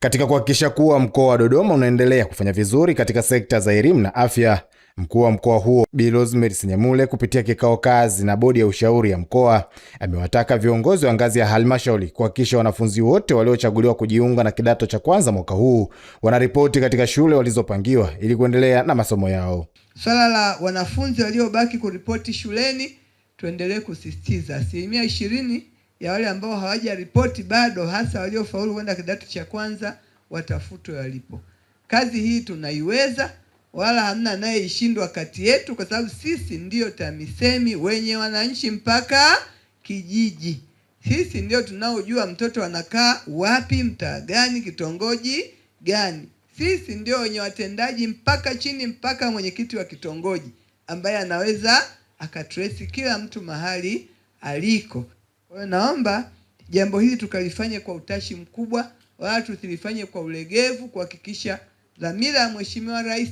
Katika kuhakikisha kuwa mkoa wa Dodoma unaendelea kufanya vizuri katika sekta za elimu na afya, mkuu wa mkoa huo Bi Rosemary Senyamule kupitia kikao kazi na bodi ya ushauri ya mkoa amewataka viongozi wa ngazi ya halmashauri kuhakikisha wanafunzi wote waliochaguliwa kujiunga na kidato cha kwanza mwaka huu wanaripoti katika shule walizopangiwa ili kuendelea na masomo yao. Swala la wanafunzi waliobaki kuripoti shuleni, tuendelee kusisitiza 20% ya wale ambao hawajaripoti bado, hasa waliofaulu kwenda kidato cha kwanza, watafutwe walipo. Kazi hii tunaiweza, wala hamna anayeishindwa kati yetu, kwa sababu sisi ndio TAMISEMI wenye wananchi mpaka kijiji. Sisi ndio tunaojua mtoto anakaa wapi, mtaa gani, kitongoji gani. Sisi ndio wenye watendaji mpaka chini, mpaka mwenyekiti wa kitongoji ambaye anaweza akatrace kila mtu mahali aliko. Kwa hiyo naomba jambo hili tukalifanye kwa utashi mkubwa, wala tusilifanye kwa ulegevu, kuhakikisha dhamira ya Mheshimiwa Rais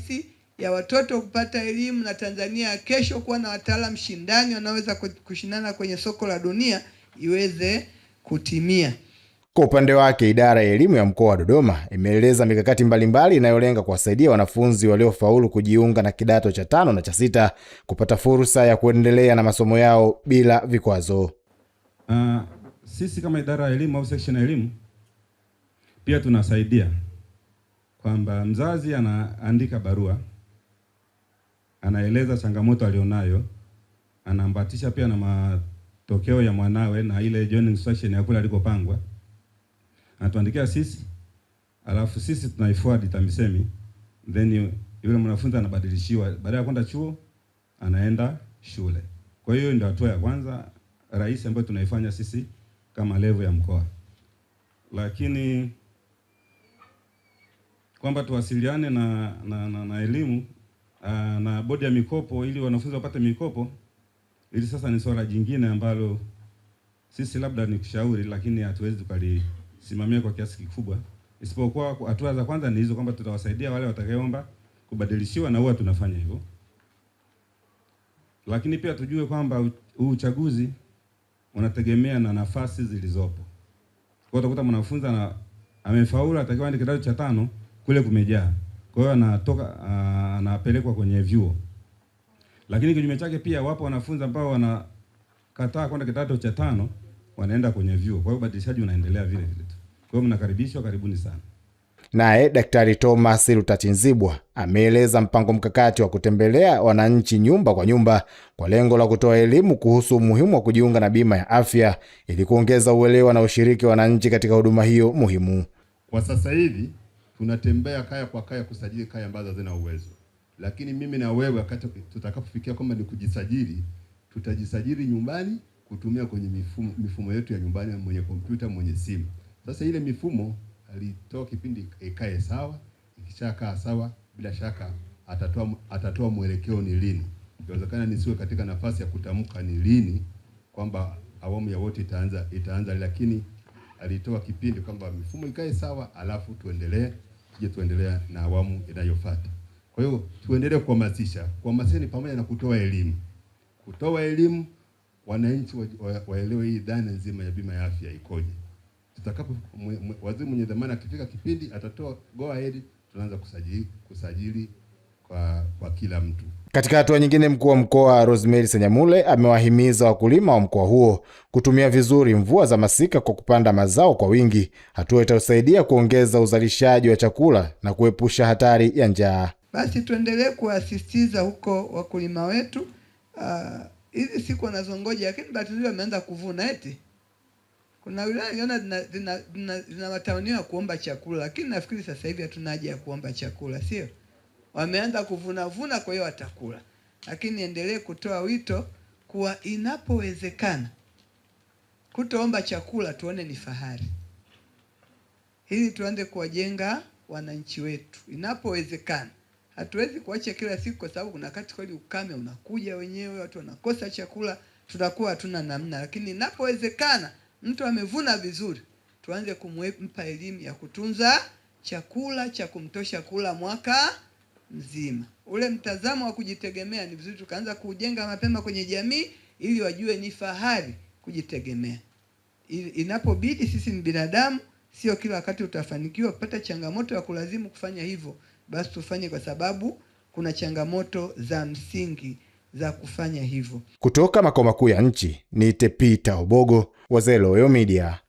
ya watoto kupata elimu na Tanzania ya kesho kuwa na wataalamu shindani wanaweza kushindana kwenye soko la dunia iweze kutimia. Kwa upande wake, idara ya elimu ya mkoa wa Dodoma imeeleza mikakati mbalimbali inayolenga kuwasaidia wanafunzi waliofaulu kujiunga na kidato cha 5 na cha 6 kupata fursa ya kuendelea na masomo yao bila vikwazo. Sisi kama idara ya elimu au section ya elimu pia tunasaidia kwamba mzazi anaandika barua, anaeleza changamoto alionayo, anaambatisha pia na matokeo ya mwanawe na ile joining instruction ya kule alikopangwa, anatuandikia sisi, alafu sisi tunaiforward TAMISEMI, then yule mwanafunzi anabadilishiwa, baada ya kwenda chuo anaenda shule. Kwa hiyo ndio hatua ya kwanza rais ambayo tunaifanya sisi kama level ya mkoa. Lakini kwamba tuwasiliane na elimu na bodi ya mikopo ili wanafunzi wapate mikopo, ili sasa ni swala jingine ambalo sisi labda ni kushauri, lakini hatuwezi tukalisimamia kwa kiasi kikubwa, isipokuwa hatua za kwanza ni hizo, kwamba tutawasaidia wale watakaoomba kubadilishiwa, na huwa tunafanya hivyo. Lakini pia tujue kwamba huu uchaguzi unategemea na nafasi zilizopo. Kwa utakuta mwanafunzi amefaulu atakiwa aende kidato cha 5, kule kumejaa. Kwa hiyo anapelekwa kwenye vyuo. Lakini kinyume chake pia wapo wanafunzi ambao wanakataa kwenda kidato cha 5 wanaenda kwenye vyuo. Kwa hiyo ubadilishaji unaendelea vile vile tu. Kwa hiyo mnakaribishwa, karibuni sana. Naye Daktari Thomas Lutachinzibwa ameeleza mpango mkakati wa kutembelea wananchi nyumba kwa nyumba kwa lengo la kutoa elimu kuhusu umuhimu wa kujiunga na bima ya afya ili kuongeza uelewa na ushiriki wa wananchi katika huduma hiyo muhimu. Kwa sasa hivi tunatembea kaya kwa kaya kusajili kaya ambazo zina uwezo. Lakini mimi na wewe wakati tutakapofikia kwamba ni kujisajili, tutajisajili nyumbani kutumia kwenye mifumo yetu ya nyumbani, mwenye kompyuta, mwenye simu. Sasa ile mifumo alitoa kipindi ikae sawa, ikishakaa sawa bila shaka atatoa mwelekeo ni lini. Inawezekana nisiwe katika nafasi ya kutamka ni lini kwamba awamu ya wote itaanza, lakini alitoa kipindi kwamba mifumo ikae sawa, alafu tuendelee na awamu inayofuata. Kwa hiyo tuendelee kuhamasisha ni pamoja na kutoa elimu. Kutoa elimu, wananchi waelewe hii dhana nzima ya bima ya afya ikoje. Tutakapo waziri mwenye dhamana akifika kipindi atatoa go ahead, tunaanza kusajili kwa kila mtu. Katika hatua nyingine, mkuu wa mkoa Rosemary Senyamule amewahimiza wakulima wa mkoa huo kutumia vizuri mvua za masika kwa kupanda mazao kwa wingi, hatua itasaidia kuongeza uzalishaji wa chakula na kuepusha hatari ya njaa. Basi tuendelee kuasisitiza huko wakulima wetu. Hizi siku wanazongoja, lakini bahati nzuri wameanza kuvuna eti. Kuna wilaya niona zinawatawaniwa kuomba chakula, lakini nafikiri sasa hivi hatuna haja ya kuomba chakula, sio? Wameanza kuvuna, kwa hiyo watakula. Lakini endelee kutoa wito kuwa inapowezekana kutoomba chakula tuone ni fahari. Hili tuanze kuwajenga wananchi wetu. Inapowezekana. Hatuwezi kuacha kila siku, kwa sababu kuna wakati kweli ukame unakuja wenyewe, watu wanakosa chakula, tutakuwa hatuna namna. Lakini inapowezekana mtu amevuna vizuri, tuanze kumpa elimu ya kutunza chakula cha kumtosha kula mwaka mzima. Ule mtazamo wa kujitegemea ni vizuri tukaanza kujenga mapema kwenye jamii, ili wajue ni fahari kujitegemea. Inapobidi, sisi ni binadamu, Sio kila wakati utafanikiwa. Kupata changamoto ya kulazimu kufanya hivyo, basi tufanye kwa sababu kuna changamoto za msingi za kufanya hivyo. Kutoka makao makuu ya nchi, ni Peter Obogo wa Zelo Media.